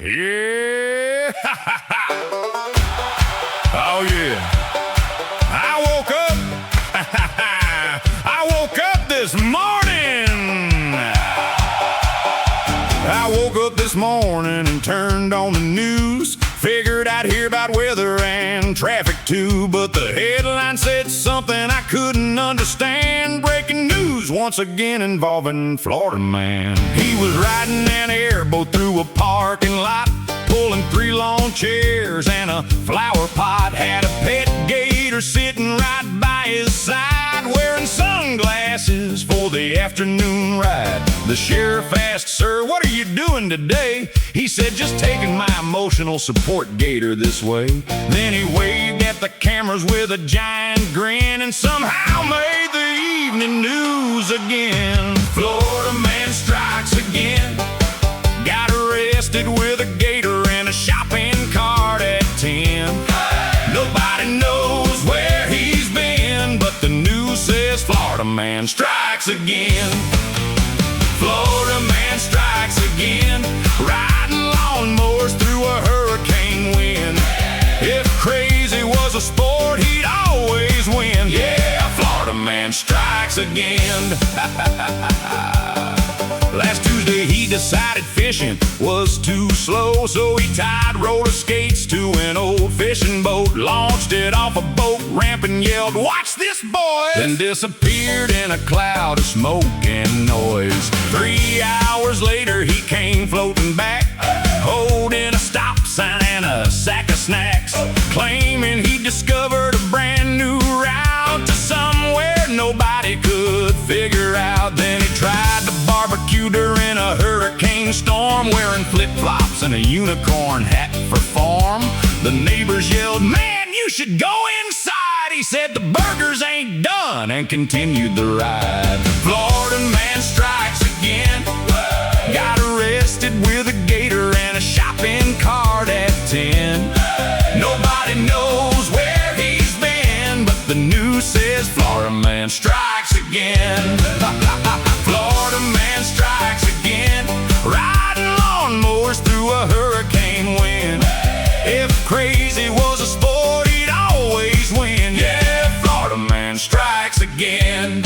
Yeah. Oh, yeah. I woke up. I woke up this morning. I woke up this morning and turned on the news. Figured I'd hear about weather and traffic too, but the headline said something I couldn't understand. Breaking news once again involving Florida man. He was riding an airboat through a parking lot, pulling 3 lawn chairs and a flower pot. Had a pet gator sitting right by his side, wearing sunglasses for the afternoon ride. The sheriff asked, "Sir, what are you doing today?" He said, "Just taking my emotional support gator this way." Then he waved at the cameras with a giant grin and somehow made the evening news again. Florida man strikes again. Got arrested with a gator and a shopping cart at 10. Nobody knows where he's been, but the news says Florida man strikes again. Florida man strikes again, riding lawnmowers through a hurricane wind. If crazy was a sport, he'd always win. Yeah, Florida man strikes again. Last Tuesday he decided fishing was too slow, so he tied roller skates to an old fishing boat, launched it off a boat ramp and yelled, "Watch this, boys!" Then disappeared in a cloud of smoke and noise. 3 hours later he came floating back, holding a stop sign and a sack of snacks, claiming he discovered a brand new route to somewhere nobody could figure out. Then he tried to barbecue during a hurricane storm, wearing flip-flops and a unicorn hat for form. The neighbors yelled, "Man, you should go inside." He said the burgers ain't done and continued the ride. Florida man strikes again. Got arrested with a gator and a shopping cart at 10. Nobody knows where he's been, but the news says Florida man strikes again. Florida man strikes again, riding lawnmowers through a hurricane wind. If crazy was a sport, he'd always win. Yeah, Florida man strikes again.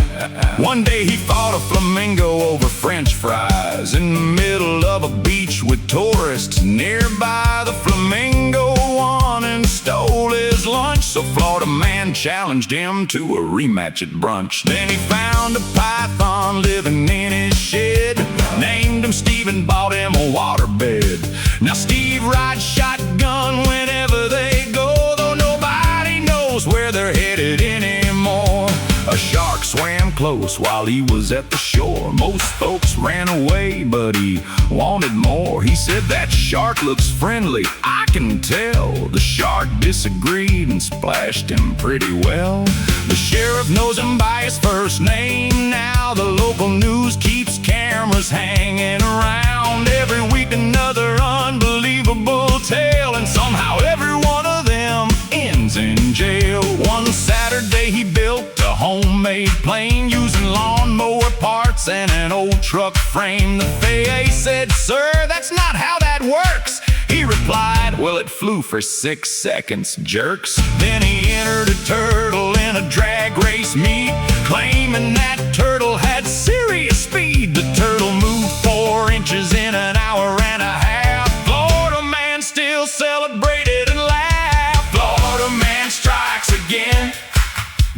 One day he fought a flamingo over French fries in the middle of a beach with tourists nearby. The flamingo won and stole his lunch, so Florida man challenged him to a rematch at brunch. Then he found a python living in his shed, named him Steve and bought him a waterbed. Now Steve rides shotgun whenever they go, though nobody knows where they're headed anymore. A shark swam close while he was at the shore. Most folks ran away, but he wanted more. He said, "That shark looks friendly, I can tell." The shark disagreed and splashed him pretty well. The sheriff knows him by his first name now. The local news keeps cameras hanging around. Every week another unbelievable tale, and somehow every one of them ends in jail. One Saturday he built a homemade plane using lawnmower parts and an old truck frame. The FAA said, "Sir, that's not how that works." He replied, "Well, it flew for 6 seconds, jerks." Then he entered a turtle in a drag race meet, claiming that turtle had serious speed. The turtle moved 4 inches in an hour and a half. Florida man still celebrated and laughed. Florida man strikes again.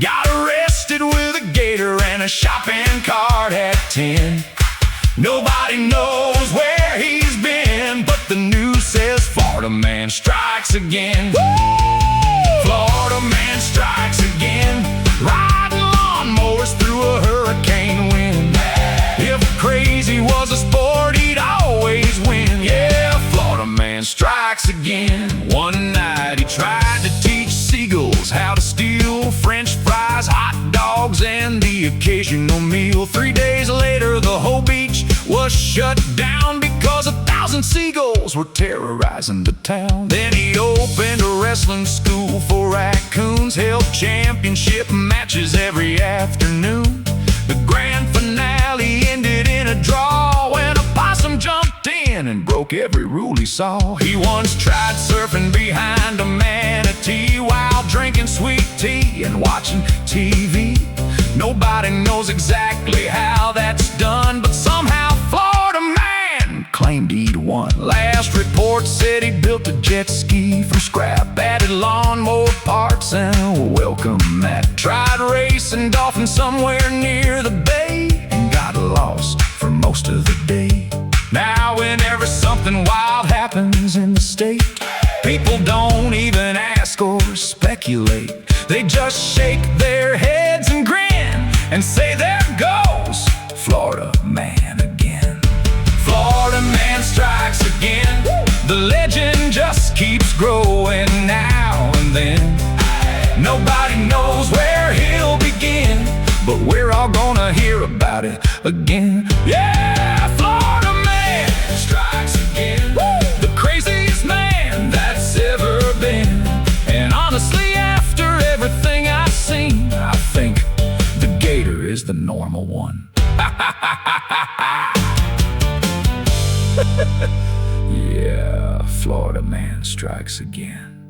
Got arrested with a gator and a shopping cart at 10. Nobody knows where he's been, but the news says Florida man strikes again. Florida man strikes again, riding lawnmowers through a hurricane wind. If crazy was a sport, he'd always win. Yeah, Florida man strikes again. One night he tried to teach seagulls how to steal French fries, hot dogs, and the occasional meal. 3 days later the whole beach was shut down because 1,000 seagulls were terrorizing the town. Then he opened a wrestling school for raccoons, held championship matches every afternoon. The grand finale ended in a draw when a possum jumped in again and broke every rule he saw. He once tried surfing behind a manatee while drinking sweet tea and watching TV. Nobody knows exactly how that's done, but somehow Florida man claimed he'd won. Last report said he built a jet ski from scrap, added lawnmower parts and a welcome mat. Tried racing dolphins somewhere near the bay and got lost for most of the day. Now whenever something wild happens in the state, people don't even ask or speculate. They just shake their heads and grin and say, there goes Florida man again. Florida man strikes again. The legend just keeps growing now and then. Nobody knows where he'll begin, but we're all gonna hear about it again. Yeah, Florida man strikes again. The craziest man that's ever been. And honestly, after everything I've seen, I think the gator is the normal one. Yeah, Florida man strikes again.